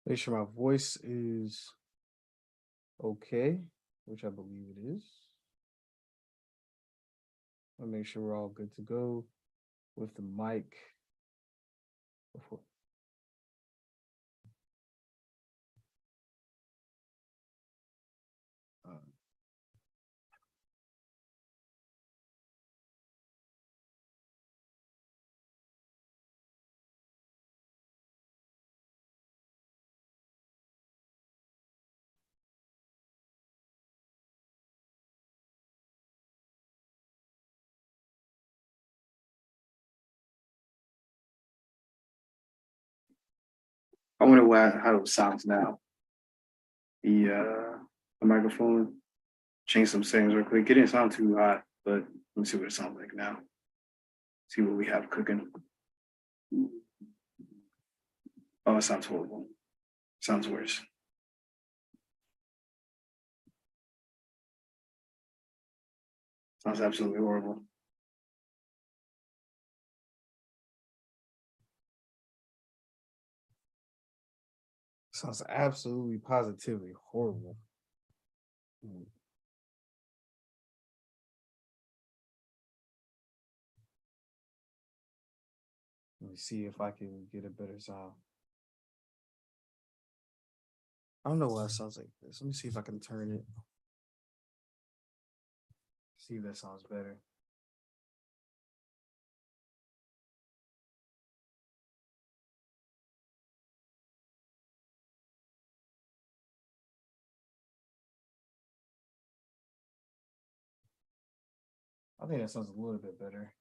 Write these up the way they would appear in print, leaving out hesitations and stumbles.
Make sure my voice is okay, which I believe it is. I'll make sure we're all good to go with the mic. Before. Uh, I wonder how it sounds now. The microphone. Change some settings real quick. It didn't sound too hot, but let me see what it sounds like now. See what we have cooking. Oh, it sounds horrible. Sounds worse. Sounds absolutely horrible. Sounds absolutely positively horrible. Let me see if I can get a better sound. I don't know why it sounds like this. Let me see if I can turn it. See if that sounds better. I think that sounds a little bit better.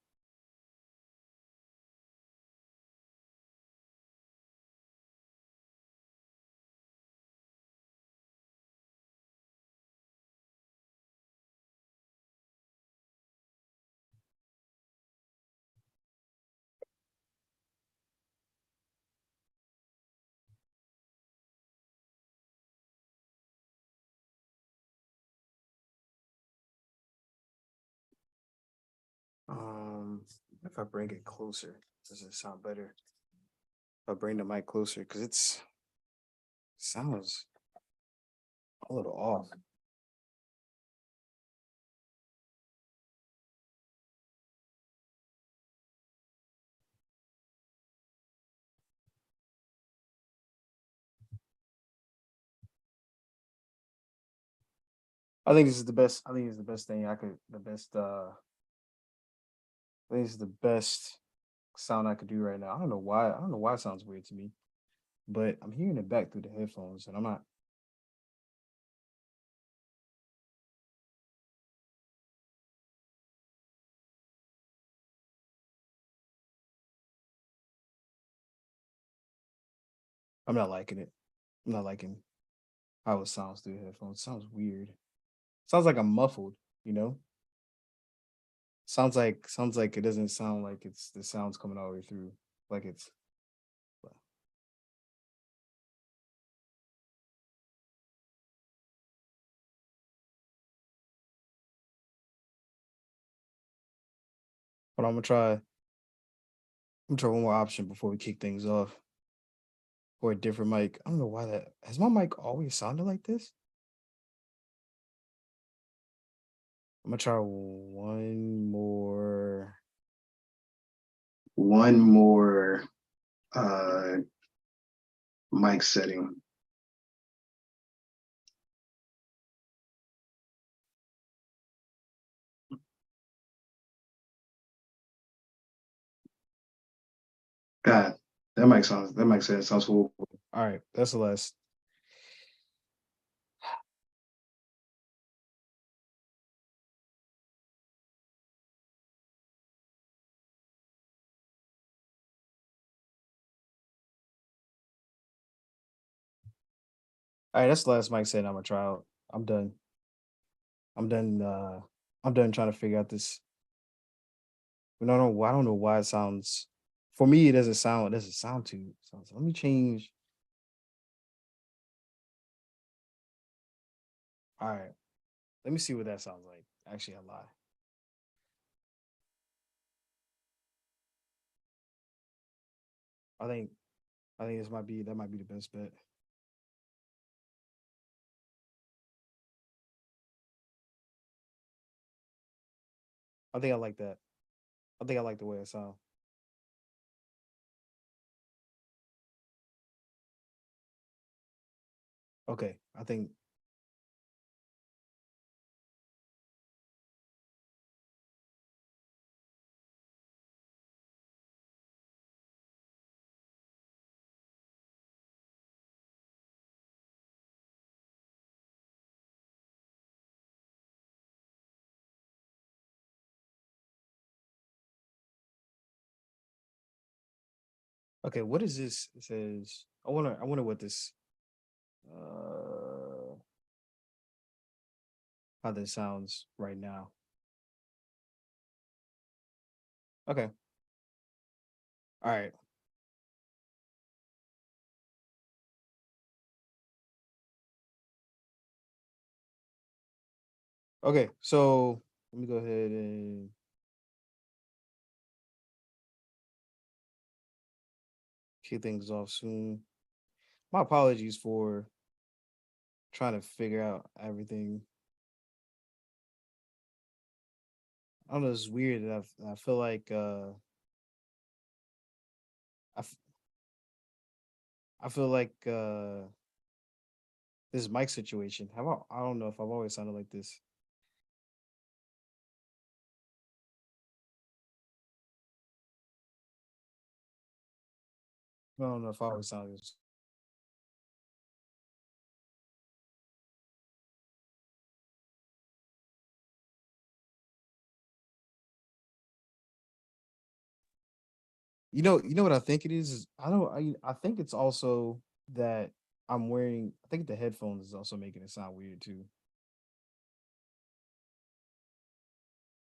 If I bring it closer, does it sound better? If I bring the mic closer, because sounds a little off. I think this is the best. I think it's the best thing I could. The best. I think it's the best sound I could do right now. I don't know why. I don't know why it sounds weird to me, but I'm hearing it back through the headphones, and I'm not. I'm not liking it. I'm not liking how it sounds through the headphones. It sounds weird. Sounds like I'm muffled. You know. Sounds like it doesn't sound like it's the sounds coming all the way through. Like it's. But I'm gonna try. I'm gonna try one more option before we kick things off. Or a different mic. I don't know why that has my mic always sounded like this. I'm gonna try one more uh mic setting. God, that mic sounds horrible. All right, that's the last. All right, that's the last mic setting I'm gonna try out. I'm done. I'm done. I'm done trying to figure out this. I don't know why it sounds. For me, it doesn't sound. It doesn't sound too. So let me change. All right, let me see what that sounds like. Actually, I lie. I think. I think this might be that might be the best bet. I think I like that. I think I like the way it sounds. Okay, I think okay. What is this? It says I wonder what this uh how this sounds right now. Okay. All right. Okay. So let me go ahead and kick things off soon. My apologies for trying to figure out everything. I don't know, it's weird that I feel like I, f- I feel like this mic situation. I don't know if I've always sounded like this. I don't know if I always sounded this. You know what I think it is I don't I think it's also that I'm wearing I think the headphones is also making it sound weird too.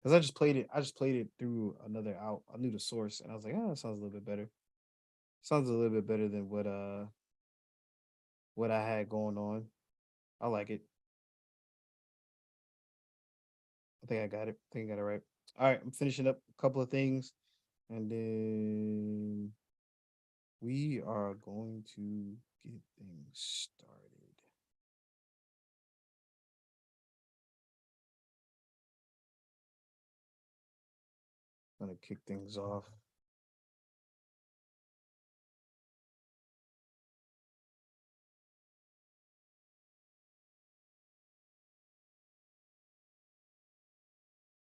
Because I just played it through another out. I knew the source and I was like, oh, that sounds a little bit better. Sounds a little bit better than what I had going on. I like it. I think I got it. I think I got it right. All right, I'm finishing up a couple of things and then we are going to get things started. I'm gonna kick things off.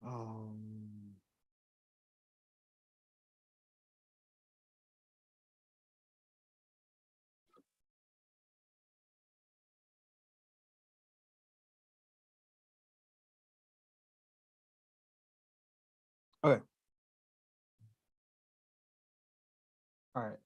Um, okay. All right.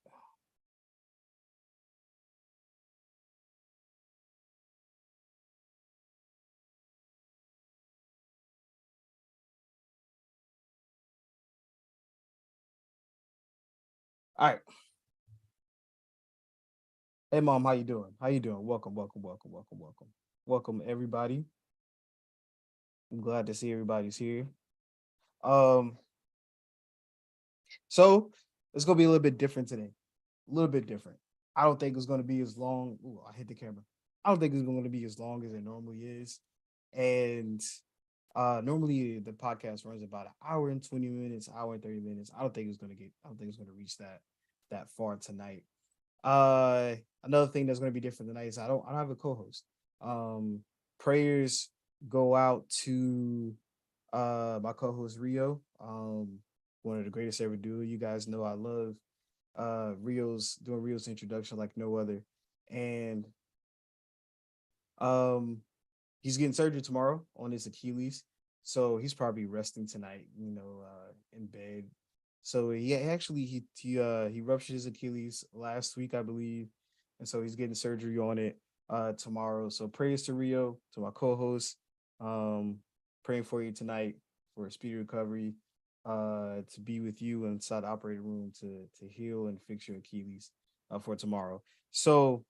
All right. Hey mom, how you doing? How you doing? Welcome, welcome, welcome, welcome, welcome. Welcome everybody. I'm glad to see everybody's here. Um, so it's gonna be a little bit different today. A little bit different. I don't think it's gonna be as long. Ooh, I hit the camera. I don't think it's gonna be as long as it normally is. And normally the podcast runs about an hour and 20 minutes, hour and 30 minutes. I don't think it's gonna reach that far tonight. Uh, Another thing that's going to be different tonight is I don't have a co-host. Um, Prayers go out to my co-host Rio. One of the greatest ever duo. You guys know I love Rio's introduction like no other, and um he's getting surgery tomorrow on his Achilles, so he's probably resting tonight. In bed. So he ruptured his Achilles last week, I believe, and so he's getting surgery on it tomorrow. So prayers to Rio, to my co-host, um, praying for you tonight for a speedy recovery, to be with you inside the operating room to heal and fix your Achilles for tomorrow. So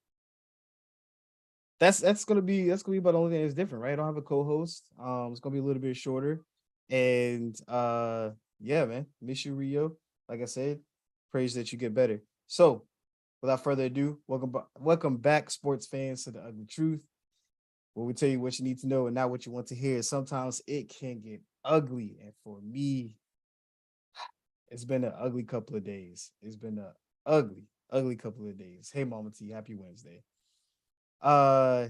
that's gonna be about the only thing that's different, right? I don't have a co-host. It's gonna be a little bit shorter, and yeah, man, miss you, Rio. Like I said, praise that you get better. So, without further ado, welcome back, sports fans, to the Ugly Truth, where we tell you what you need to know and not what you want to hear. Sometimes it can get ugly. And for me, it's been an ugly couple of days. It's been a ugly couple of days. Hey, Mama T, happy Wednesday. Uh,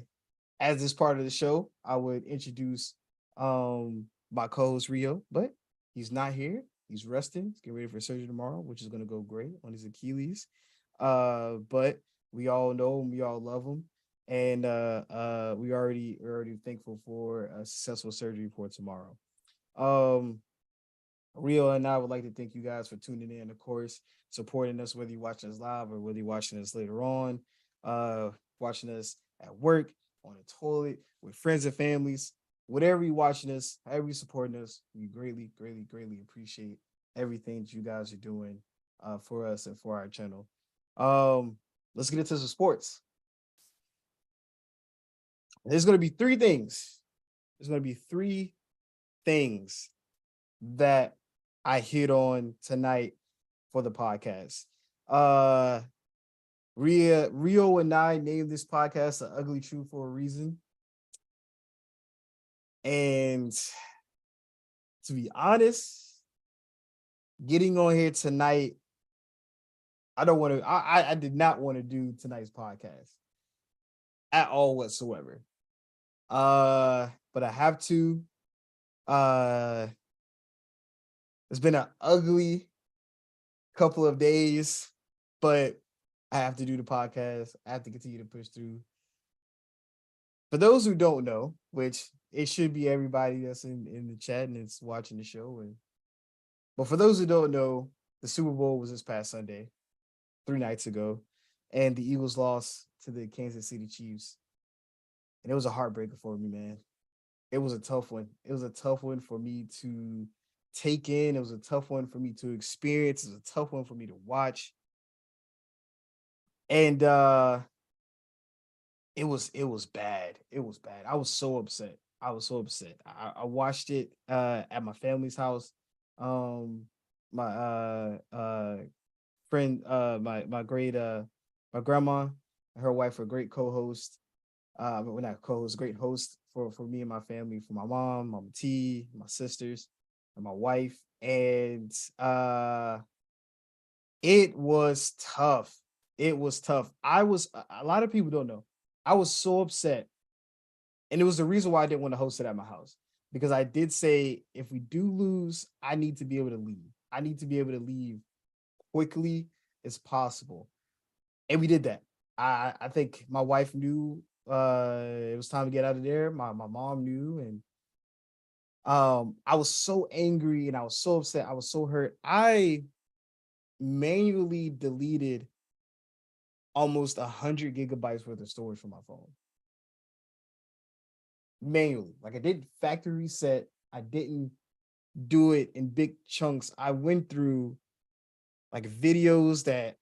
as this part of the show, I would introduce my co-host Rio, but he's not here. He's resting. He's getting ready for surgery tomorrow, which is gonna go great on his Achilles. But we all know him, we all love him, and we're already thankful for a successful surgery for tomorrow. Um, Rio and I would like to thank you guys for tuning in, of course, supporting us, whether you're watching us live or whether you're watching us later on, uh, watching us at work, on the toilet, with friends and families, whatever you're watching us, however you're supporting us, we greatly, greatly, greatly appreciate everything that you guys are doing for us and for our channel. Um, let's get into some sports. There's going to be three things. There's going to be three things that I hit on tonight for the podcast. Uh Rio and I named this podcast The Ugly Truth for a reason. And to be honest, getting on here tonight, I don't want to I did not want to do tonight's podcast at all whatsoever. But I have to. Uh it's been an ugly couple of days, but I have to do the podcast. I have to continue to push through. For those who don't know, which it should be everybody that's in the chat and it's watching the show. But for those who don't know, the Super Bowl was this past Sunday, 3 nights ago, and the Eagles lost to the Kansas City Chiefs. And it was a heartbreaker for me, man. It was a tough one. It was a tough one for me to take in. It was a tough one for me to experience. It was a tough one for me to watch. And it was bad. It was bad. I was so upset. I was so upset. I watched it at my family's house. Um my friend my great my grandma and her wife were great co-host. We're not co-host, great host for me and my family, for my mom, Mama T, my sisters, and my wife. And it was tough. It was tough. A lot of people don't know. I was so upset. And it was the reason why I didn't want to host it at my house. Because I did say if we do lose, I need to be able to leave. I need to be able to leave quickly as possible. And we did that. I think my wife knew it was time to get out of there. My mom knew, and I was so angry and I was so upset. I was so hurt. I manually deleted almost 100 gigabytes worth of storage from my phone. Manually. Like I did factory reset. I didn't do it in big chunks. I went through like videos that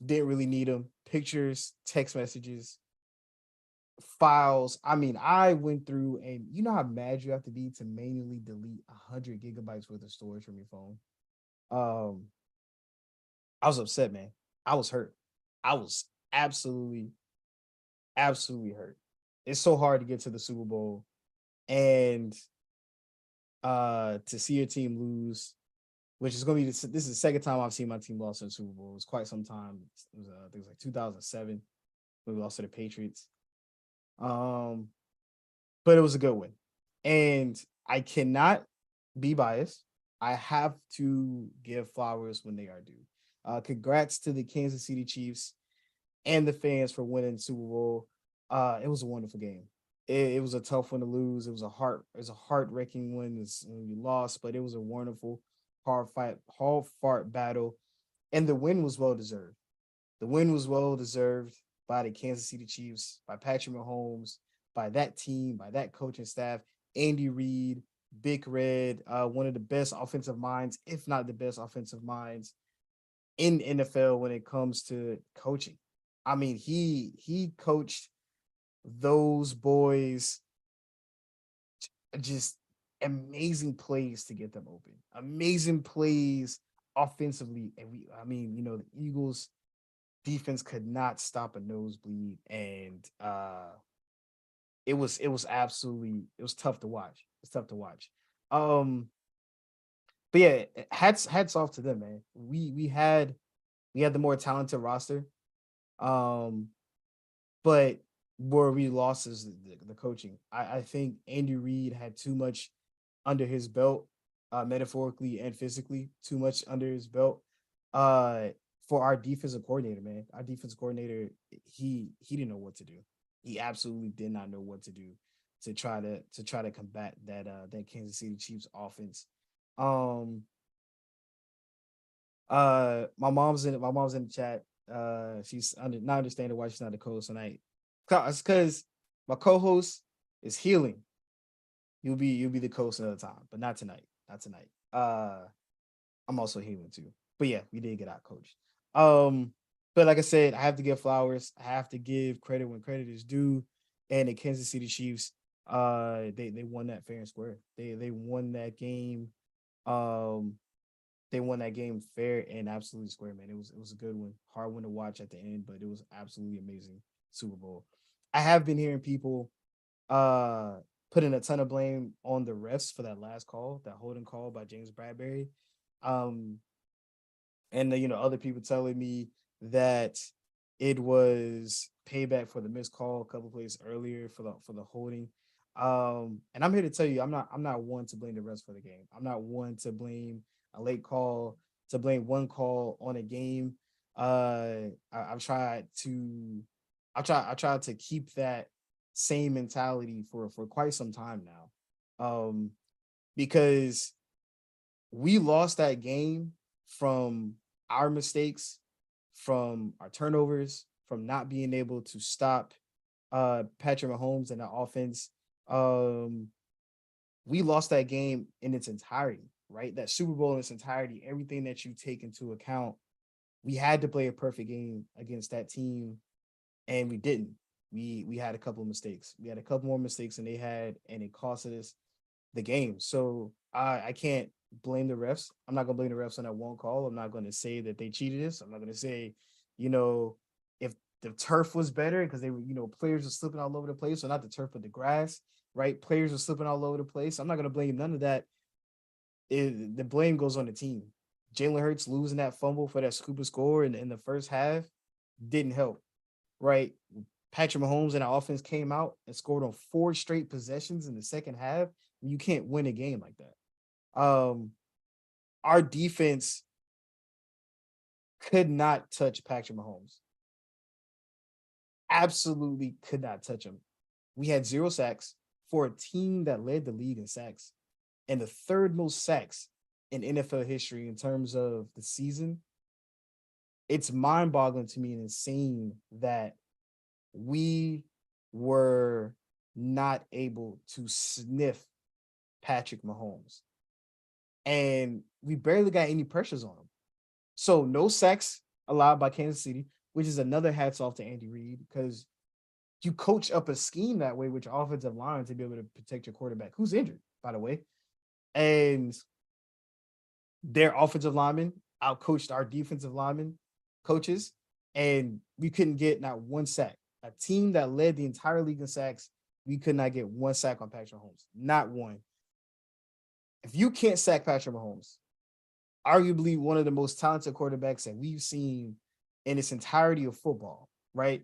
didn't really need them, pictures, text messages, files. I mean, I went through, and you know how mad you have to be to manually delete 100 gigabytes worth of storage from your phone. Um, I was upset, man. I was hurt. I was absolutely, absolutely hurt. It's so hard to get to the Super Bowl and to see your team lose, which is going to be this is the second time I've seen my team lost in the Super Bowl. It was quite some time. It was I think it was like 2007 when we lost to the Patriots. Um, but it was a good win. And I cannot be biased. I have to give flowers when they are due. Congrats to the Kansas City Chiefs and the fans for winning the Super Bowl. It was a wonderful game. It was a tough one to lose. It was a heart-wrenching one when we lost, but it was a wonderful, hard fought battle, and the win was well deserved. The win was well deserved by the Kansas City Chiefs, by Patrick Mahomes, by that team, by that coaching staff, Andy Reid, Big Red, one of the best offensive minds, if not the best offensive minds in NFL when it comes to coaching. I mean, he coached those boys just amazing plays to get them open. Amazing plays offensively. And I mean, the Eagles defense could not stop a nosebleed. And it was tough to watch. It's tough to watch. Um, but yeah, hats off to them, man. We had the more talented roster. Um, but where we lost is the coaching. I think Andy Reid had too much under his belt, metaphorically and physically, too much under his belt. Uh, for our defensive coordinator, man, our defensive coordinator, he didn't know what to do. He absolutely did not know what to do to try to combat that Kansas City Chiefs offense. Um, my mom's in the chat. She's not understanding why she's not the co-host tonight. It's because my co-host is healing. You'll be the co-host another time, but not tonight. Not tonight. I'm also healing too. But yeah, we did get out coached. But like I said, I have to give flowers. I have to give credit when credit is due. And the Kansas City Chiefs, they won that fair and square. They won that game. Um, they won that game fair and absolutely square, man. It was a good one. Hard one to watch at the end, but it was absolutely amazing Super Bowl. I have been hearing people uh putting a ton of blame on the refs for that last call, that holding call by James Bradbury. Um and other people telling me that it was payback for the missed call a couple plays earlier for the holding. And I'm here to tell you, I'm not one to blame the refs for the game. I'm not one to blame a late call, to blame one call on a game. I've tried to I tried to keep that same mentality for quite some time now. Because we lost that game from our mistakes, from our turnovers, from not being able to stop Patrick Mahomes and the offense. Um, we lost that game in its entirety, right? That Super Bowl in its entirety, everything that you take into account. We had to play a perfect game against that team, and we didn't. We had a couple of mistakes. We had a couple more mistakes than they had, and it cost us the game. So I can't blame the refs. I'm not gonna blame the refs on that one call. I'm not gonna say that they cheated us. I'm not gonna say, you know, if the turf was better because they were, players were slipping all over the place. So not the turf, but the grass, right? Players were slipping all over the place. I'm not gonna blame none of that. The blame goes on the team. Jalen Hurts losing that fumble for that scuba score in the first half didn't help, right? Patrick Mahomes and the offense came out and scored on 4 straight possessions in the second half. You can't win a game like that. Our defense could not touch Patrick Mahomes. Absolutely could not touch him. We had 0 sacks for a team that led the league in sacks and the third most sacks in NFL history in terms of the season. It's mind boggling to me and insane that we were not able to sniff Patrick Mahomes. And we barely got any pressures on him. So no sacks allowed by Kansas City, which is another hats off to Andy Reid because you coach up a scheme that way with your offensive line to be able to protect your quarterback, who's injured, by the way. And their offensive linemen outcoached our defensive linemen coaches, and we couldn't get not one sack. A team that led the entire league in sacks, we could not get one sack on Patrick Mahomes. Not one. If you can't sack Patrick Mahomes, arguably one of the most talented quarterbacks that we've seen in its entirety of football, right?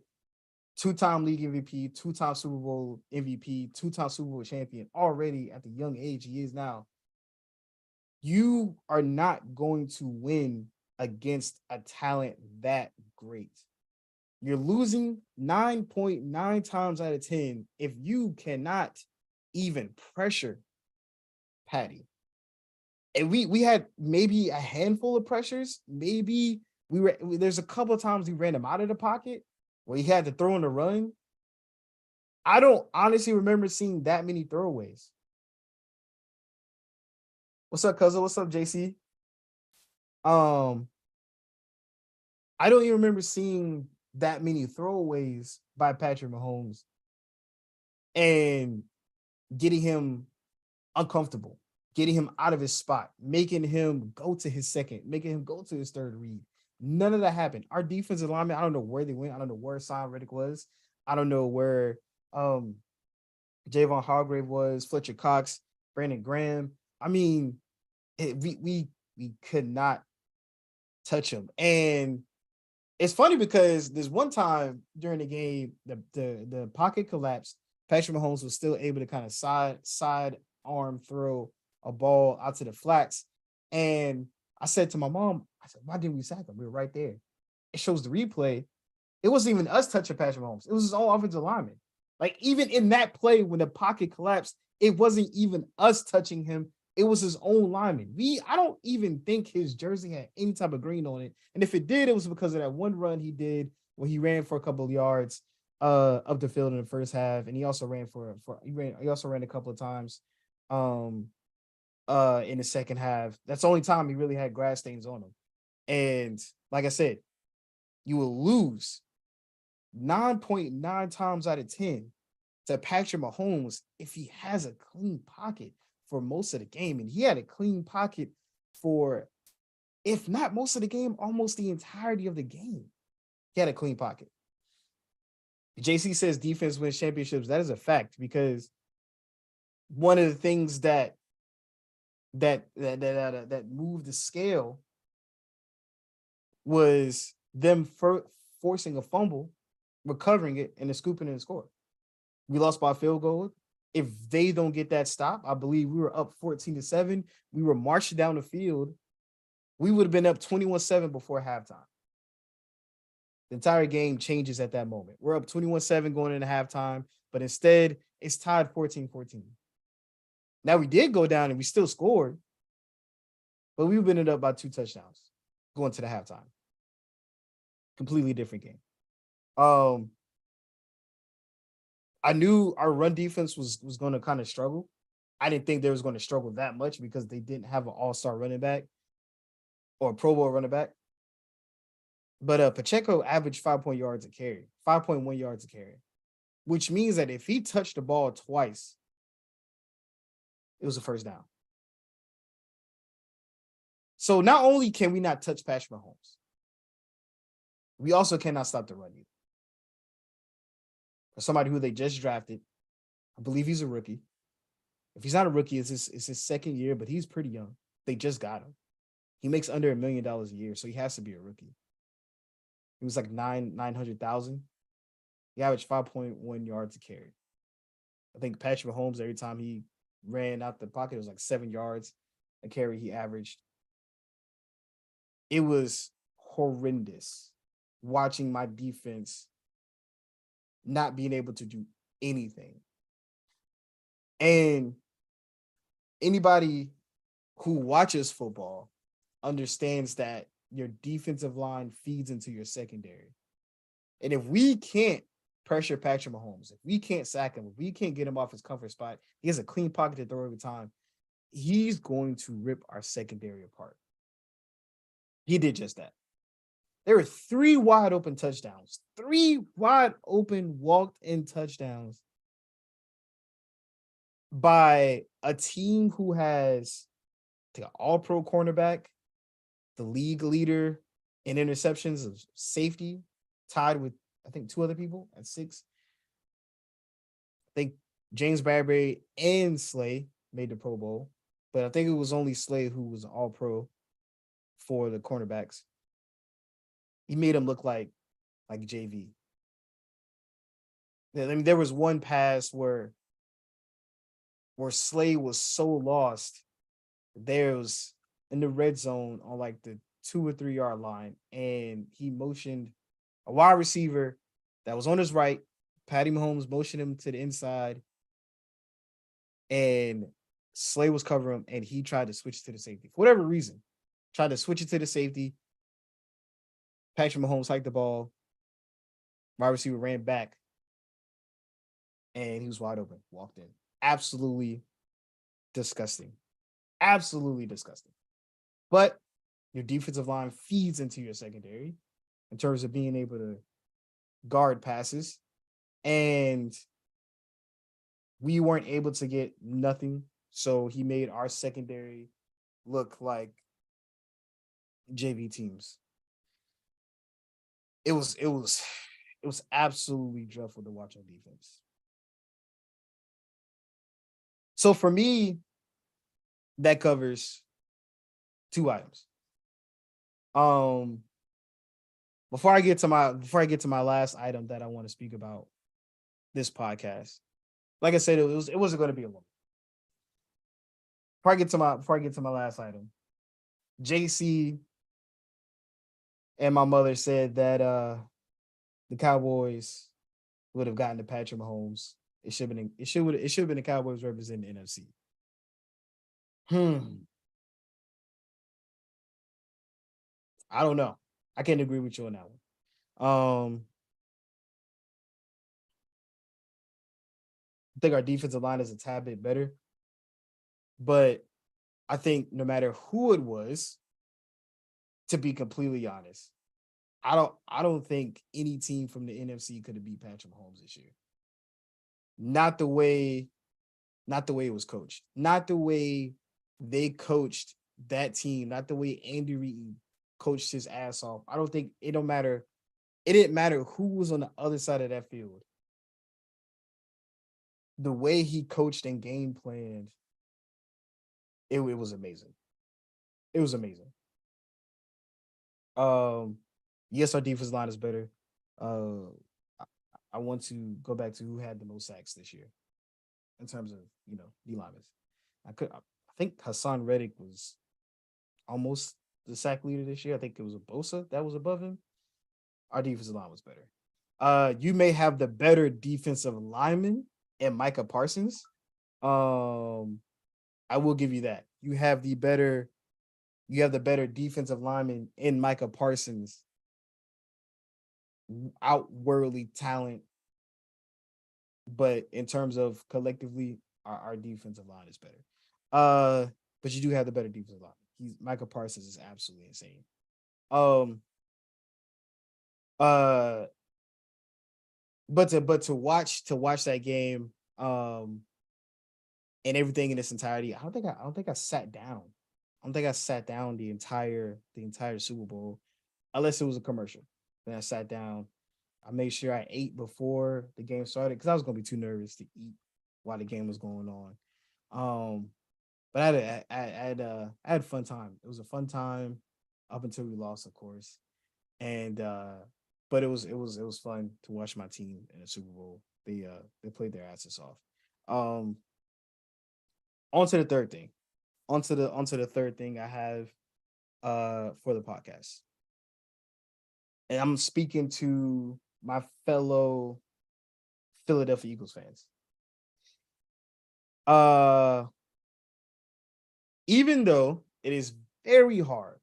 Two-time league MVP, two-time Super Bowl MVP, two-time Super Bowl champion already at the young age he is now. You are not going to win against a talent that great. You're losing 9.9 times out of 10 if you cannot even pressure Patty. And we had maybe a handful of pressures. Maybe there's a couple of times we ran him out of the pocket where he had to throw in the run. I don't honestly remember seeing that many throwaways. What's up, cousin? What's up, JC? Um, I don't even remember seeing that many throwaways by Patrick Mahomes and getting him uncomfortable, getting him out of his spot, making him go to his second, making him go to his third read. None of that happened. Our defensive lineman, I don't know where they went. I don't know where Sam Reddick was. I don't know where Javon Hargrave was, Fletcher Cox, Brandon Graham. I mean, we could not touch him. And it's funny because there's one time during the game, the pocket collapsed. Patrick Mahomes was still able to kind of side arm throw a ball out to the flats. And I said to my mom, I said, why didn't we sack him? We were right there. It shows the replay. It wasn't even us touching Patrick Mahomes. It was his own offensive lineman. Like even in that play when the pocket collapsed, it wasn't even us touching him. It was his own lineman. I don't even think his jersey had any type of green on it. And if it did, it was because of that one run he did where he ran for a couple of yards up the field in the first half. And he also ran he also ran a couple of times in the second half. That's the only time he really had grass stains on him. And like I said, you will lose 9.9 times out of 10 to Patrick Mahomes if he has a clean pocket for most of the game. And he had a clean pocket for, if not most of the game, almost the entirety of the game. He had a clean pocket. JC says defense wins championships. That is a fact, because one of the things that moved the scale was them forcing a fumble, recovering it, and then scooping it and score. We lost by a field goal. If they don't get that stop, I believe we were up 14-7. We were marching down the field. We would have been up 21-7 before halftime. The entire game changes at that moment. We're up 21-7 going into halftime, but instead it's tied 14-14. Now we did go down and we still scored, but we've been up by 2 touchdowns going to the halftime. Completely different game. I knew our run defense was going to kind of struggle. I didn't think they was going to struggle that much because they didn't have an all-star running back or a Pro Bowl running back. But Pacheco averaged 5.1 yards a carry, which means that if he touched the ball twice, it was a first down. So not only can we not touch Patrick Mahomes, we also cannot stop the run either. For somebody who they just drafted, I believe he's a rookie. If he's not a rookie, it's his second year, but he's pretty young. They just got him. He makes under $1 million a year, so he has to be a rookie. He was like 900,000. He averaged 5.1 yards a carry. I think Patrick Mahomes, every time he ran out the pocket, it was like 7 yards a carry he averaged. It was horrendous watching my defense not being able to do anything. And anybody who watches football understands that your defensive line feeds into your secondary. And if we can't pressure Patrick Mahomes, if we can't sack him, if we can't get him off his comfort spot, he has a clean pocket to throw every time, he's going to rip our secondary apart. He did just that. There were 3 wide open touchdowns, 3 wide open walked-in touchdowns by a team who has an all-pro cornerback, the league leader in interceptions of safety, tied with, I think, 2 other people at 6. I think James Bradbury and Slay made the Pro Bowl, but I think it was only Slay who was all-pro for the cornerbacks. He made him look like JV. I mean, there was one pass where Slay was so lost. There was in the red zone on like the 2 or 3 yard line, and he motioned a wide receiver that was on his right. Patty Mahomes motioned him to the inside, and Slay was covering him, and he tried to switch to the safety for whatever reason. Tried to switch it to the safety. Patrick Mahomes hiked the ball. Wide receiver ran back, and he was wide open. Walked in. Absolutely disgusting. Absolutely disgusting. But your defensive line feeds into your secondary in terms of being able to guard passes. And we weren't able to get nothing. So he made our secondary look like JV teams. It was absolutely dreadful to watch on defense. So for me, that covers 2 items. Um, before I get to my last item that I want to speak about this podcast, like I said, it wasn't going to be a long. Before I get to my last item, JC and my mother said that the Cowboys would have gotten to Patrick Mahomes. It should have been the Cowboys representing the NFC. Hmm. I don't know. I can't agree with you on that one. I think our defensive line is a tad bit better, but I think no matter who it was, to be completely honest, I don't think any team from the NFC could have beat Patrick Mahomes this year. Not the way, not the way it was coached. Not the way they coached that team, not the way Andy Reid coached his ass off. I don't think it don't matter. It didn't matter who was on the other side of that field. The way he coached and game planned, it was amazing. It was amazing. Um, yes, our defense line is better. Uh, I, I want to go back to who had the most sacks this year in terms of D linemen. I think Hassan Reddick was almost the sack leader this year. I think it was a Bosa that was above him. Our defensive line was better. You may have the better defensive lineman and Micah Parsons. Um, I will give you that. You have the better defensive lineman in Micah Parsons, outwardly talent, but in terms of collectively, our defensive line is better. Uh, but you do have the better defensive line. Micah Parsons is absolutely insane. Um, uh, but to watch that game, and everything in its entirety, I don't think I sat down. I don't think I sat down the entire Super Bowl, unless it was a commercial. Then I sat down. I made sure I ate before the game started because I was gonna be too nervous to eat while the game was going on. Um, but I had a fun time. It was a fun time up until we lost, of course. And but it was fun to watch my team in the Super Bowl. They played their asses off. Um, on to the third thing. On to the third thing I have for the podcast. And I'm speaking to my fellow Philadelphia Eagles fans. Uh Even though it is very hard,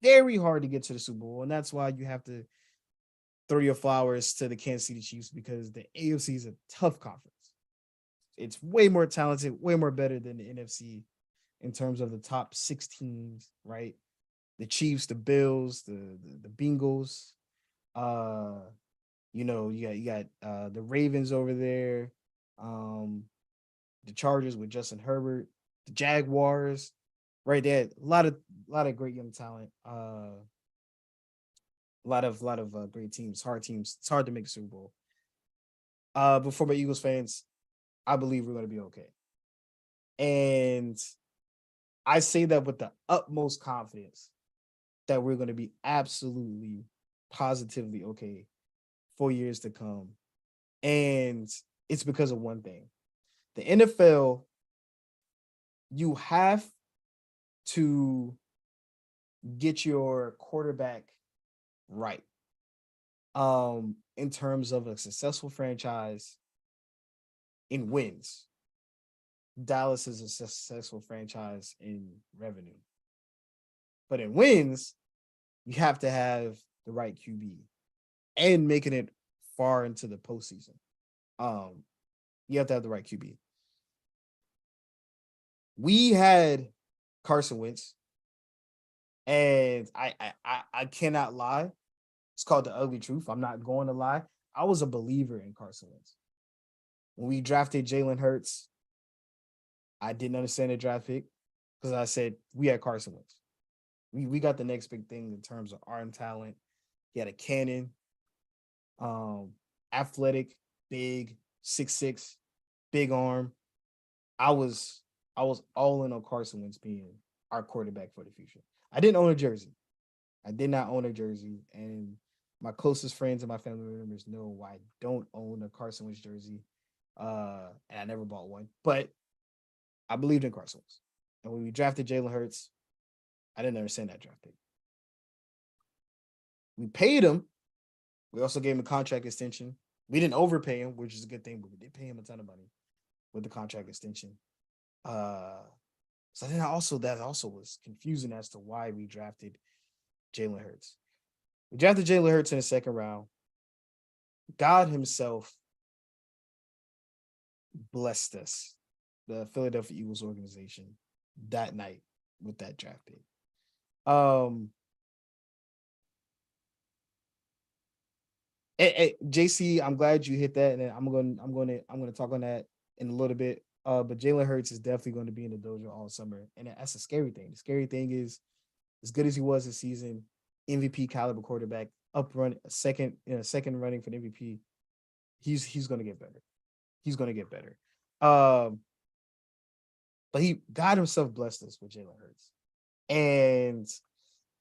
very hard to get to the Super Bowl, and that's why you have to throw your flowers to the Kansas City Chiefs because the AFC is a tough conference. It's way more talented, way more better than the NFC in terms of the top 16s, right? The Chiefs, the Bills, the Bengals. Uh, you got the Ravens over there, um, the Chargers with Justin Herbert, the Jaguars, right there. A lot of great young talent. A lot of great teams, hard teams. It's hard to make a Super Bowl. But for my Eagles fans, I believe we're going to be okay. And I say that with the utmost confidence that we're going to be absolutely, positively okay for years to come. And it's because of one thing. The NFL, you have to get your quarterback right. In terms of a successful franchise in wins. Dallas is a successful franchise in revenue. But in wins, you have to have the right QB and making it far into the postseason. Um, you have to have the right QB. We had Carson Wentz, and I cannot lie. It's called the ugly truth. I'm not going to lie. I was a believer in Carson Wentz. When we drafted Jalen Hurts, I didn't understand the draft pick because I said we had Carson Wentz. We got the next big thing in terms of arm talent. He had a cannon, um, athletic, big, 6'6", big arm. I was I was all in on Carson Wentz being our quarterback for the future. I didn't own a jersey. I did not own a jersey, and my closest friends and my family members know why I don't own a Carson Wentz jersey. And I never bought one, but I believed in Carson Wentz. And when we drafted Jalen Hurts, I didn't understand that draft pick. We paid him. We also gave him a contract extension. We didn't overpay him, which is a good thing, but we did pay him a ton of money with the contract extension. Uh, so then that also was confusing as to why we drafted Jalen Hurts. We drafted Jalen Hurts in the second round. God Himself blessed us, the Philadelphia Eagles organization, that night with that draft pick. Um, JC, I'm glad you hit that, and I'm gonna talk on that in a little bit. But Jalen Hurts is definitely going to be in the dojo all summer, and that's a scary thing. The scary thing is, as good as he was this season, MVP caliber quarterback, second running for the MVP. He's going to get better. He's going to get better. But he God Himself blessed us with Jalen Hurts, and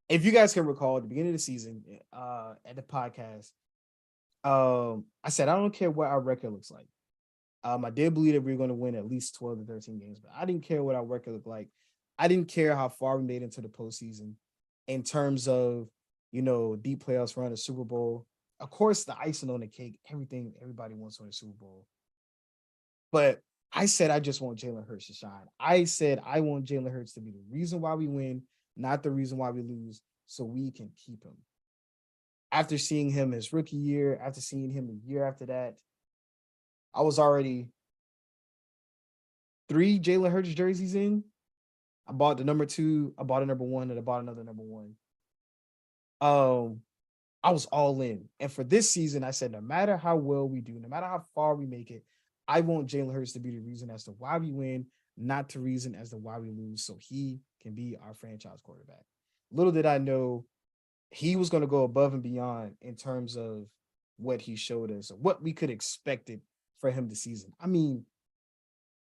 if you guys can recall at the beginning of the season, at the podcast, I said I don't care what our record looks like. I did believe that we were going to win at least 12 to 13 games, but I didn't care what our record looked like. I didn't care how far we made into the postseason in terms of, deep playoffs run, a Super Bowl. Of course, the icing on the cake, everybody wants to win a Super Bowl. But I said I just want Jalen Hurts to shine. I said I want Jalen Hurts to be the reason why we win, not the reason why we lose, so we can keep him. After seeing him his rookie year, after seeing him the year after that, I was already 3 Jalen Hurts jerseys in. I bought the number 2, I bought a number 1, and I bought another number 1. I was all in. And for this season, I said, no matter how well we do, no matter how far we make it, I want Jalen Hurts to be the reason as to why we win, not the reason as to why we lose, so he can be our franchise quarterback. Little did I know he was going to go above and beyond in terms of what he showed us, what we could expect it for him this season. I mean,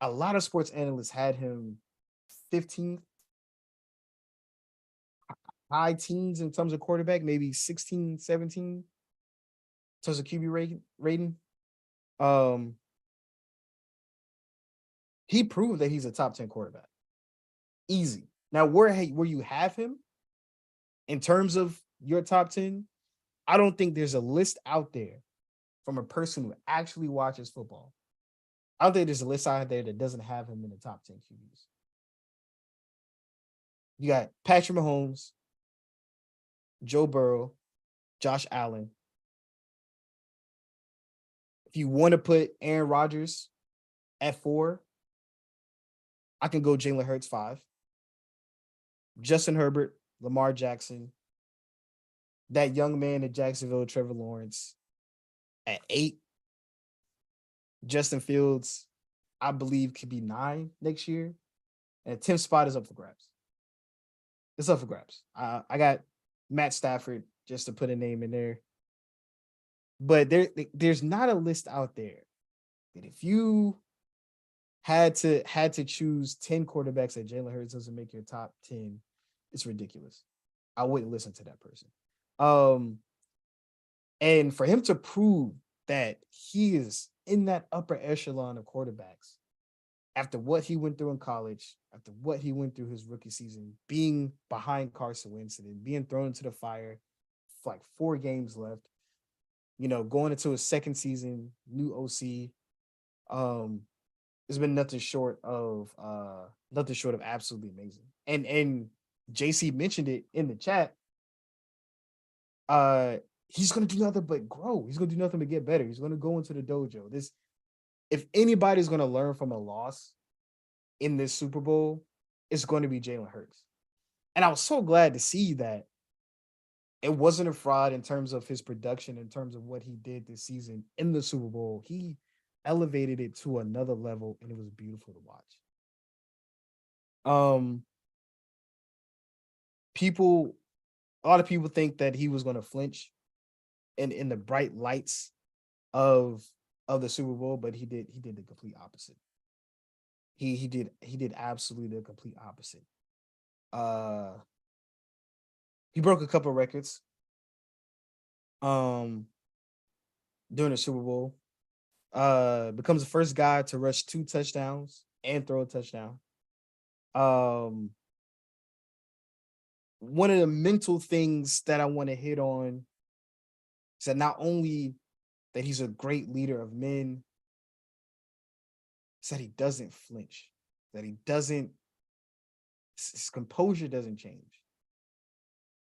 a lot of sports analysts had him 15th, high teens in terms of quarterback, maybe 16, 17 in terms of QB rating. He proved that he's a top 10 quarterback. Easy. Now, where you have him in terms of your top 10, I don't think there's a list out there from a person who actually watches football. I don't think there's a list out there that doesn't have him in the top 10 QBs. You got Patrick Mahomes, Joe Burrow, Josh Allen. If you want to put Aaron Rodgers at 4, I can go Jalen Hurts 5. Justin Herbert, Lamar Jackson, that young man at Jacksonville, Trevor Lawrence, at 8. Justin Fields, I believe, could be 9 next year. And 10th spot is up for grabs. It's up for grabs. I got Matt Stafford just to put a name in there. But there's not a list out there that if you had to choose 10 quarterbacks that Jalen Hurts doesn't make your top 10, it's ridiculous. I wouldn't listen to that person. And for him to prove that he is in that upper echelon of quarterbacks after what he went through in college, after what he went through his rookie season, being behind Carson Wentz and being thrown into the fire for like 4 games left, going into his second season, new OC, it's been nothing short of absolutely amazing. And JC mentioned it in the chat. He's gonna do nothing but grow. He's gonna do nothing but get better. He's gonna go into the dojo. If anybody's gonna learn from a loss in this Super Bowl, it's going to be Jalen Hurts. And I was so glad to see that it wasn't a fraud in terms of his production, in terms of what he did this season in the Super Bowl. He elevated it to another level, and it was beautiful to watch. A lot of people think that he was going to flinch in the bright lights of the Super Bowl, but he did the complete opposite. He did absolutely the complete opposite. Uh, he broke a couple of records um during the Super Bowl. Becomes the first guy to rush 2 touchdowns and throw a touchdown. Um, one of the mental things that I want to hit on is that not only that he's a great leader of men, it's that he doesn't flinch, that he doesn't, his composure doesn't change.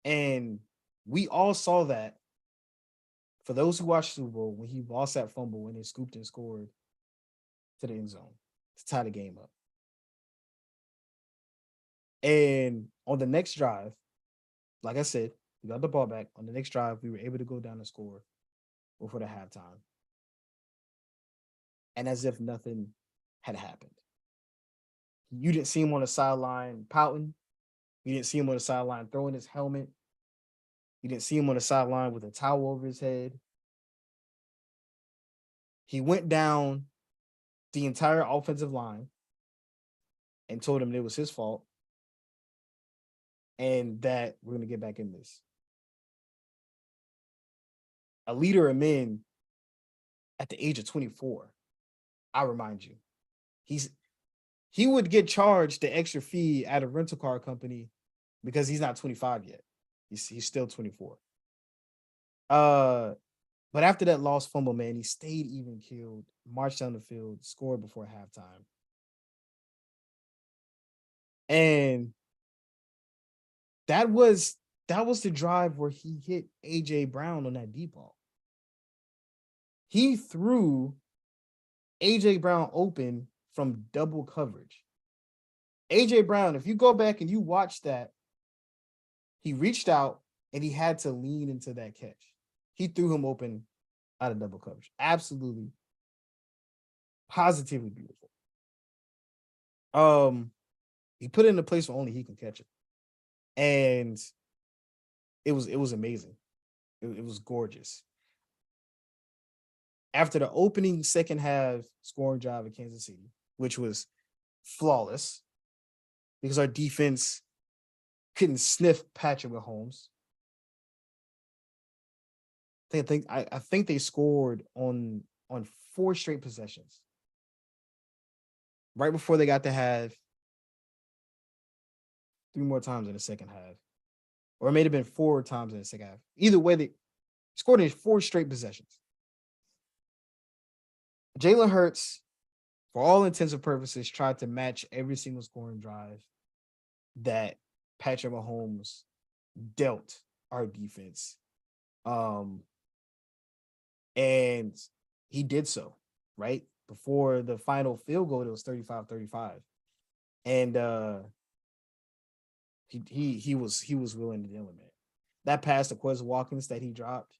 And we all saw that for those who watched Super Bowl when he lost that fumble when they scooped and scored to the end zone to tie the game up. And on the next drive, like I said, we got the ball back. On the next drive, we were able to go down and score before the halftime. And as if nothing had happened. You didn't see him on the sideline pouting. You didn't see him on the sideline throwing his helmet. You didn't see him on the sideline with a towel over his head. He went down the entire offensive line and told him it was his fault and that we're going to get back in this. A leader of men at the age of 24, I remind you, he's he would get charged the extra fee at a rental car company because he's not 25 yet. He's still 24. Uh, but after that lost fumble, man, he stayed even killed, marched down the field, scored before halftime. And that was that was the drive where he hit AJ Brown on that deep ball. He threw AJ Brown open from double coverage. AJ Brown, if you go back and you watch that, he reached out and he had to lean into that catch. He threw him open out of double coverage. Absolutely, positively beautiful. Um, he put it in a place where only he can catch it, and it was amazing. It was gorgeous. After the opening second half scoring drive at Kansas City, which was flawless because our defense couldn't sniff Patrick Mahomes. I think they scored on 4 straight possessions right before they got to have 3 more times in the second half, or it may have been 4 times in the second half. Either way, they scored in 4 straight possessions. Jalen Hurts, for all intents and purposes, tried to match every single scoring drive that Patrick Mahomes dealt our defense. Um, and he did so, right? Before the final field goal, it was 35-35. And he was willing to deal with it. That pass to Quez Watkins that he dropped,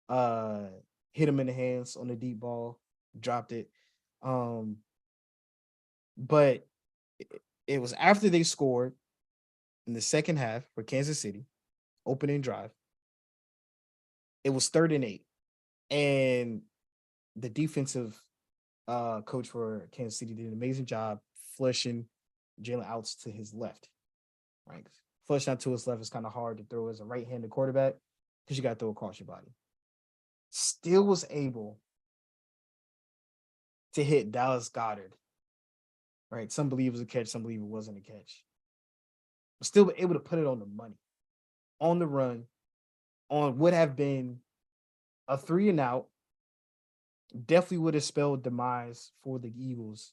uh, hit him in the hands on the deep ball, dropped it. Um, but it was after they scored in the second half for Kansas City, opening drive. It was 3rd and 8. And the defensive coach for Kansas City did an amazing job flushing Jalen outs to his left. Right, flushing out to his left is kind of hard to throw as a right-handed quarterback because you got to throw across your body. Still was able to hit Dallas Goedert. Right, some believe it was a catch, some believe it wasn't a catch. But still able to put it on the money, on the run, on would have been a 3-and-out. Definitely would have spelled demise for the Eagles,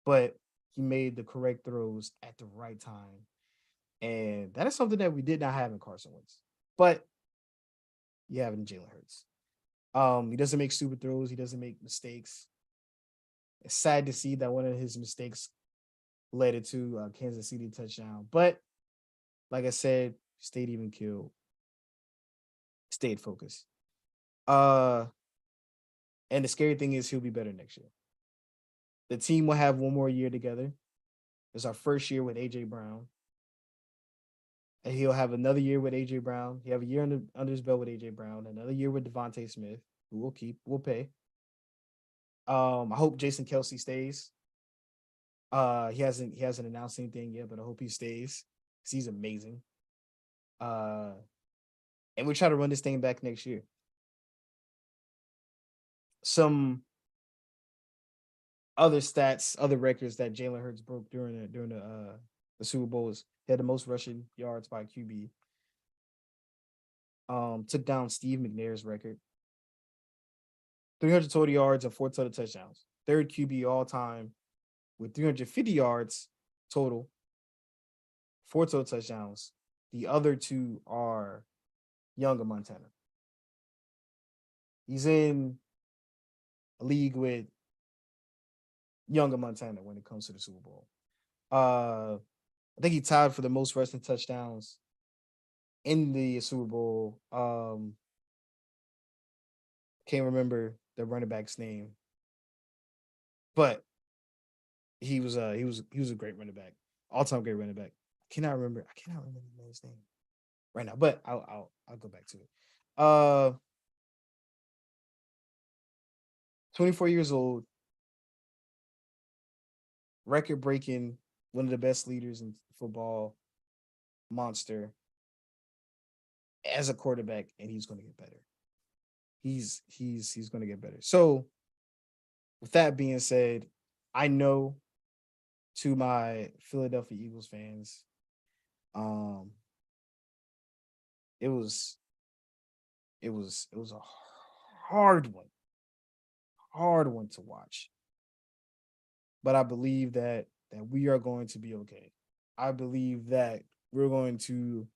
but he made the correct throws at the right time. And that is something that we did not have in Carson Wentz. But you have it in Jalen Hurts. He doesn't make stupid throws. He doesn't make mistakes. It's sad to see that one of his mistakes led it to a Kansas City touchdown. But like I said, stayed even killed, stayed focused. Uh, and the scary thing is he'll be better next year. The team will have one more year together. It's our first year with AJ Brown. And he'll have another year with AJ Brown. He'll have a year under his belt with AJ Brown, another year with Devontae Smith, who we'll pay. I hope Jason Kelsey stays. He hasn't announced anything yet, but I hope he stays. 'Cause he's amazing. Uh, and we try to run this thing back next year. Some other stats, other records that Jalen Hurts broke during the Super Bowl is he had the most rushing yards by QB. Took down Steve McNair's record, 300 total yards and four total touchdowns. Third QB all time with 350 yards total, four total touchdowns. The other two are Young and Montana. He's in a league with Young and Montana when it comes to the Super Bowl. I think he tied for the most rushing touchdowns in the Super Bowl. Can't remember the running back's name, but he was a great running back, all time great running back. I cannot remember the man's name right now, but I'll go back to it. 24 years old, record breaking, one of the best leaders in football, monster as a quarterback, and he's going to get better. He's going to get better. So with that being said, I know to my Philadelphia Eagles fans, um, it was it was a hard one, hard one to watch. But I believe that we are going to be okay. I believe that we're going to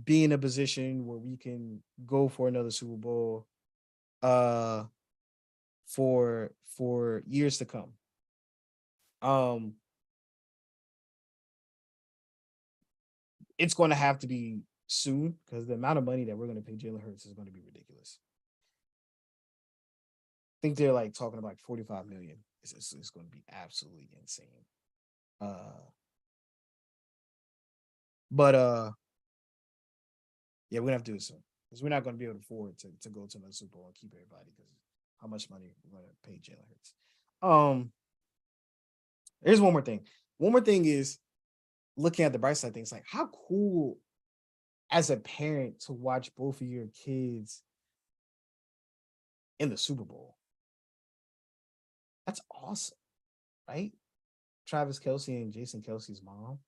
be in a position where we can go for another Super Bowl uh for years to come. Um it's going to have to be soon because the amount of money that we're going to pay Jalen Hurts is going to be ridiculous. I think they're like talking about like 45 million. It's going to be absolutely insane. Uh but yeah, we're gonna have to do it soon because we're not going to be able to afford to go to another Super Bowl and keep everybody because how much money we're going to pay Jalen Hurts. Um, There's one more thing. One more thing is looking at the bright side things like how cool as a parent to watch both of your kids in the Super Bowl. That's awesome, right? Travis Kelsey and Jason Kelsey's mom.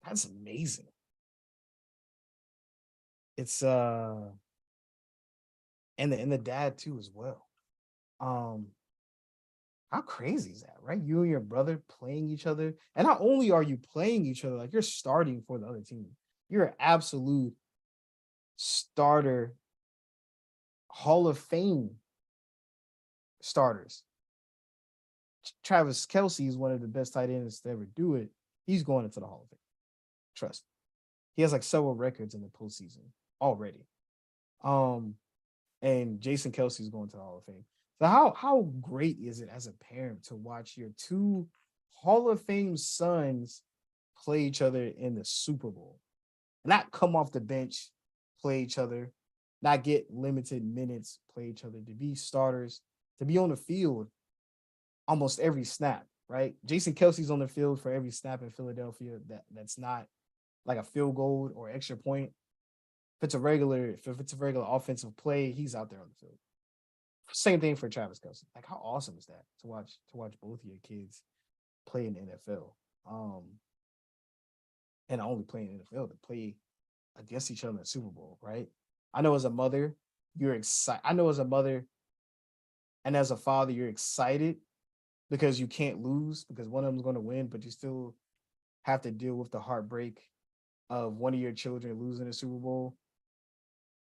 That's amazing. It's and the dad too as well. Um, how crazy is that, right? You and your brother playing each other, and not only are you playing each other, like you're starting for the other team. You're an absolute starter, Hall of Fame starters. Travis Kelsey is one of the best tight ends to ever do it. He's going into the Hall of Fame. Trust me. He has like several records in the postseason already. Um, and Jason Kelsey is going to the Hall of Fame. So how great is it as a parent to watch your two Hall of Fame sons play each other in the Super Bowl? Not come off the bench, play each other, not get limited minutes, play each other, to be starters, to be on the field almost every snap, right? Jason Kelsey's on the field for every snap in Philadelphia that's not like a field goal or extra point. If it's a regular offensive play, he's out there on the field. Same thing for Travis Kelsey. Like how awesome is that to watch both of your kids play in the NFL? And not only play in the NFL, to play against each other in the Super Bowl, right? I know as a mother, you're excited. I know as a mother and as a father, you're excited because you can't lose because one of them's going to win, but you still have to deal with the heartbreak of one of your children losing a Super Bowl.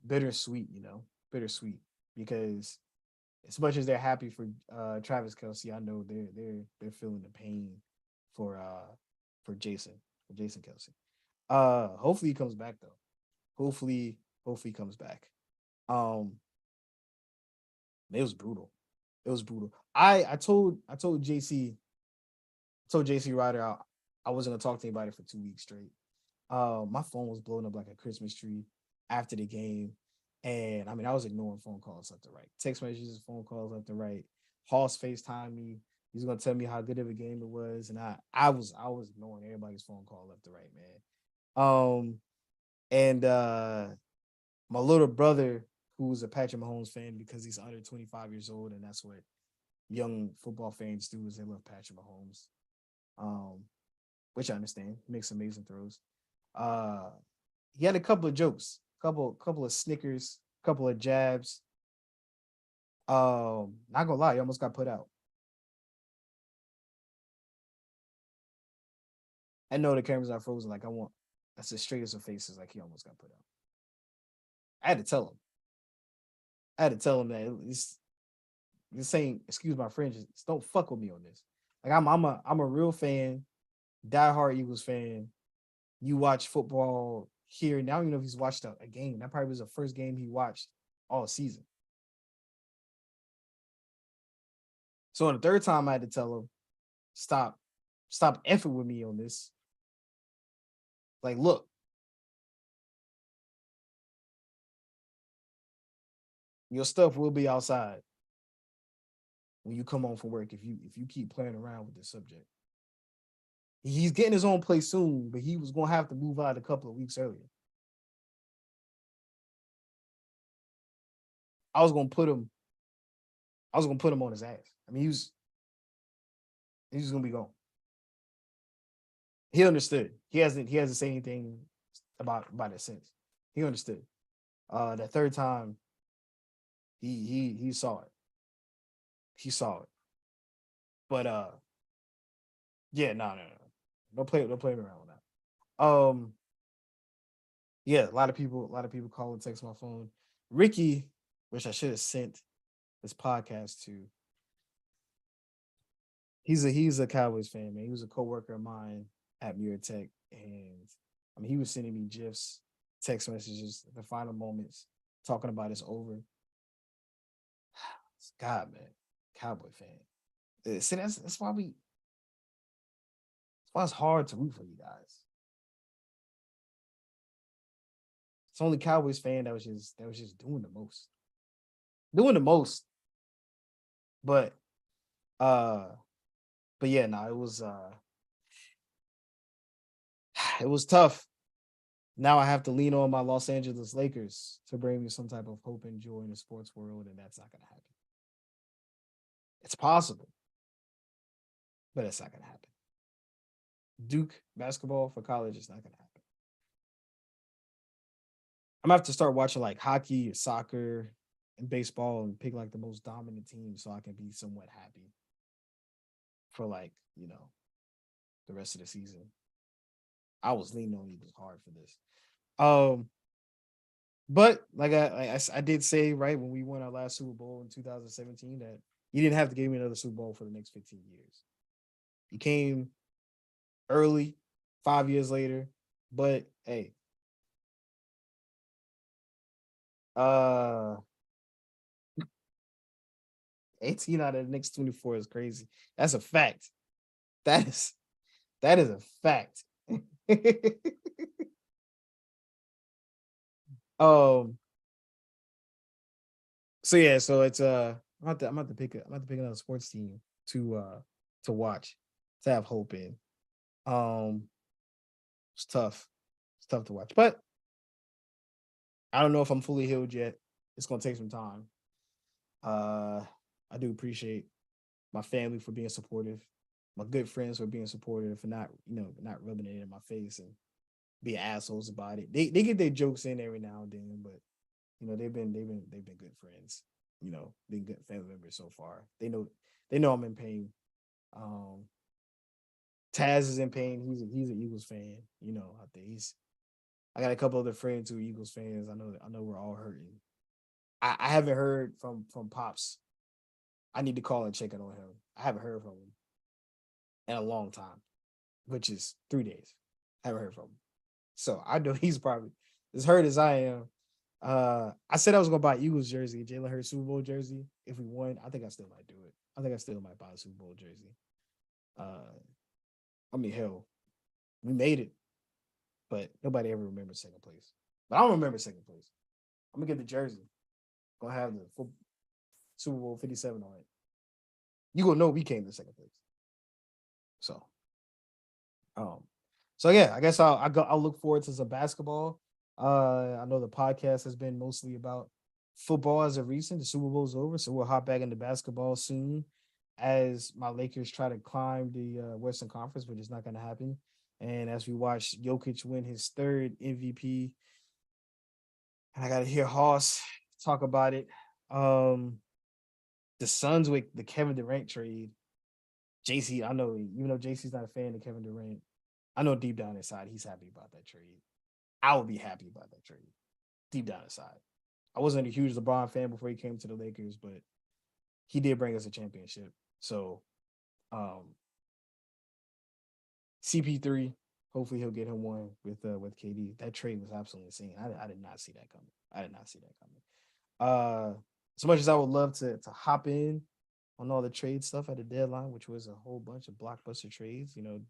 Bittersweet, bittersweet because as much as they're happy for Travis Kelsey, I know they're feeling the pain for uh for Jason Kelsey. Hopefully he comes back though. Hopefully he comes back. Um, it was brutal. It was brutal. I told JC Ryder I wasn't gonna talk to anybody for 2 weeks straight. My phone was blowing up like a Christmas tree after the game. And I mean, I was ignoring phone calls left and right, text messages, phone calls left and right. Hoss FaceTime me. He's gonna tell me how good of a game it was, and I was ignoring everybody's phone call left to right, man. And my little brother, who's a Patrick Mahomes fan because he's under 25 years old, and that's what young football fans do is they love Patrick Mahomes. Um, which I understand. He makes amazing throws. Uh, he had a couple of jokes, couple of snickers, couple of jabs. Not gonna lie, he almost got put out. I know the cameras are frozen. Like I want, that's as straight as her face is. Like he almost got put out. I had to tell him. I had to tell him that this ain't. Excuse my French. Just don't fuck with me on this. Like I'm a real fan, diehard Eagles fan. You watch football here now. You know if he's watched a game. That probably was the first game he watched all season. So on the third time, I had to tell him, stop, stop effing with me on this. Like, look, your stuff will be outside when you come home from work if you keep playing around with this subject. He's getting his own place soon, but he was gonna have to move out a couple of weeks earlier. I was gonna put him, I was gonna put him on his ass. I mean, he's gonna be gone. He understood. He hasn't said anything about it since. He understood. That third time, he saw it. He saw it. But yeah, no. Don't play me around with that. Yeah, a lot of people call and text my phone. Ricky, which I should have sent this podcast to. He's a Cowboys fan, man. He was a coworker of mine at Rio Tech, and I mean he was sending me gifs, text messages, the final moments, talking about it's over. God, man, Cowboy fan. See, that's why it's hard to root for you guys. It's only Cowboys fan that was just doing the most. But uh, but yeah, no, it was tough. Now I have to lean on my Los Angeles Lakers to bring me some type of hope and joy in the sports world, and that's not gonna happen. It's possible, but it's not gonna happen. Duke basketball for college is not gonna happen. I'm gonna have to start watching like hockey, soccer, and baseball, and pick like the most dominant team so I can be somewhat happy for like the rest of the season. I was leaning on Eagles hard for this. Um, but like I did say right when we won our last Super Bowl in 2017 that you didn't have to give me another Super Bowl for the next 15 years. You came early, 5 years later, but hey, uh 18 out of the next 24 is crazy. That's a fact. That is that is a fact. um so yeah, so it's I'm about to pick another sports team to watch, to have hope in. Um it's tough. It's tough to watch. But I don't know if I'm fully healed yet. It's gonna take some time. Uh I do appreciate my family for being supportive, my good friends for being supportive, for not rubbing it in my face and being assholes about it. They get their jokes in every now and then, but they've been good friends. Been good family members so far. They know I'm in pain. Um, Taz is in pain. He's an Eagles fan. I think I got a couple other friends who are Eagles fans. I know we're all hurting. I haven't heard from Pops. I need to call and check in on him. I haven't heard from him in a long time, which is 3 days. I haven't heard from him. So I know he's probably as hurt as I am. I said I was gonna buy Eagles jersey, Jalen Hurts Super Bowl jersey. If we won, I think I still might do it. I think I still might buy a Super Bowl jersey. Uh, I mean, hell, we made it, but nobody ever remembers second place. But I don't remember second place. I'm gonna get the jersey. Gonna have the Super Bowl 57 on it. You gonna know we came to second place. So, um, so yeah, I guess I'll look forward to some basketball. I know the podcast has been mostly about football as of recent. The Super Bowl's over, so we'll hop back into basketball soon as my Lakers try to climb the Western Conference, but it's not going to happen. And as we watch Jokic win his third MVP, and I got to hear Hoss talk about it. Um, the Suns with the Kevin Durant trade. JC, I know, even though JC's not a fan of Kevin Durant, I know deep down inside he's happy about that trade. I would be happy about that trade, deep down inside. I wasn't a huge LeBron fan before he came to the Lakers, but he did bring us a championship. So, CP3, hopefully he'll get him one with KD. That trade was absolutely insane. I did not see that coming. I did not see that coming. As much as I would love to hop in on all the trade stuff at the deadline, which was a whole bunch of blockbuster trades, the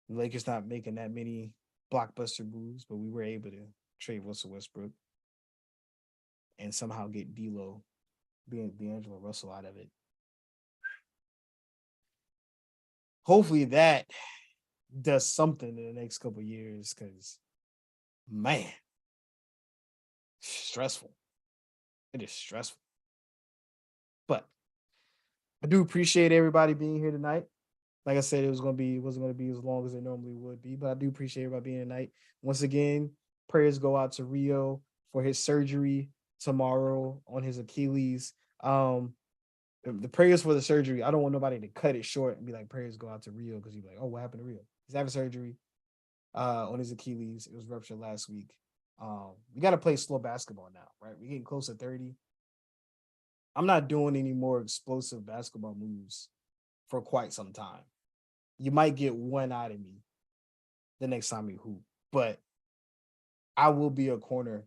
Lakers not making that many blockbuster moves, but we were able to trade Russell Westbrook and somehow get D'Lo, being D'Angelo Russell out of it. Hopefully that does something in the next couple of years, because man, stressful. It is stressful. But I do appreciate everybody being here tonight. Like I said, it wasn't gonna be as long as it normally would be, but I do appreciate everybody being tonight. Once again, prayers go out to Rio for his surgery tomorrow on his Achilles. The prayers for the surgery. I don't want nobody to cut it short and be like, prayers go out to Rio, because you're like, oh, what happened to Rio? He's having surgery on his Achilles. It was ruptured last week. We got to play slow basketball now, right? We're getting close to 30. I'm not doing any more explosive basketball moves for quite some time. You might get one out of me the next time we hoop, but I will be a corner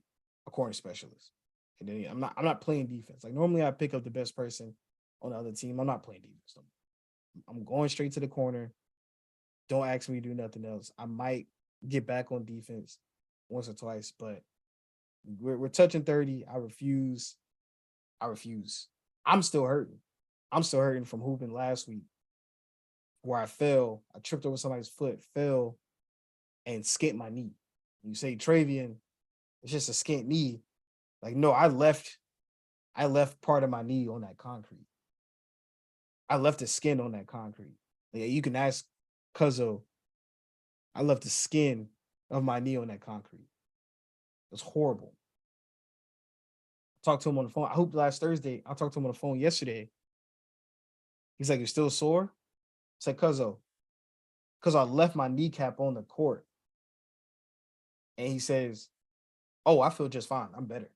specialist. And then I'm not playing defense. Like normally I pick up the best person on the other team. I'm not playing defense. I'm going straight to the corner. Don't ask me to do nothing else. I might get back on defense once or twice, but we're touching 30. I refuse. I'm still hurting. I'm still hurting from hooping last week where I fell. I tripped over somebody's foot, fell, and skint my knee. You say Travian, it's just a skint knee. Like, no, I left part of my knee on that concrete. I left the skin on that concrete. Like, you can ask Cuzzo. I left the skin of my knee on that concrete. It was horrible. I talked to him on the phone. I hooped last Thursday. I talked to him on the phone yesterday. He's like, "You're still sore?" I said, Cuzzo, because I left my kneecap on the court. And he says, "Oh, I feel just fine. I'm better."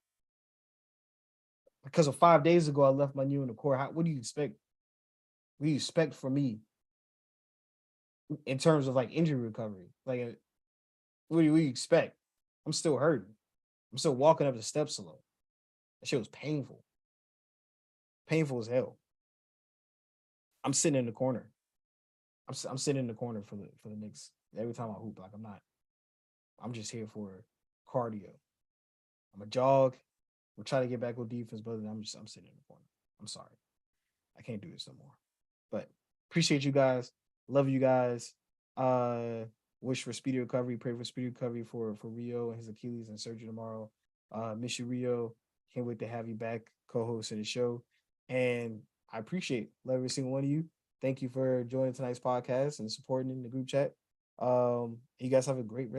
Because of 5 days ago, I left my knee on the court. What do you expect? What do you expect from me in terms of like injury recovery? Like, what do you expect? I'm still hurting. I'm still walking up the steps slow. That shit was painful. Painful as hell. I'm sitting in the corner. I'm sitting in the corner for the next every time I hoop. Like I'm just here for cardio. I'm a jog. We're trying to get back with defense, but I'm sitting in the corner. I'm sorry. I can't do this no more. But appreciate you guys. Love you guys. Wish for speedy recovery. Pray for speedy recovery for Rio and his Achilles and surgery tomorrow. Miss you, Rio. Can't wait to have you back, co-host of the show. And I appreciate every single one of you. Thank you for joining tonight's podcast and supporting in the group chat. You guys have a great rest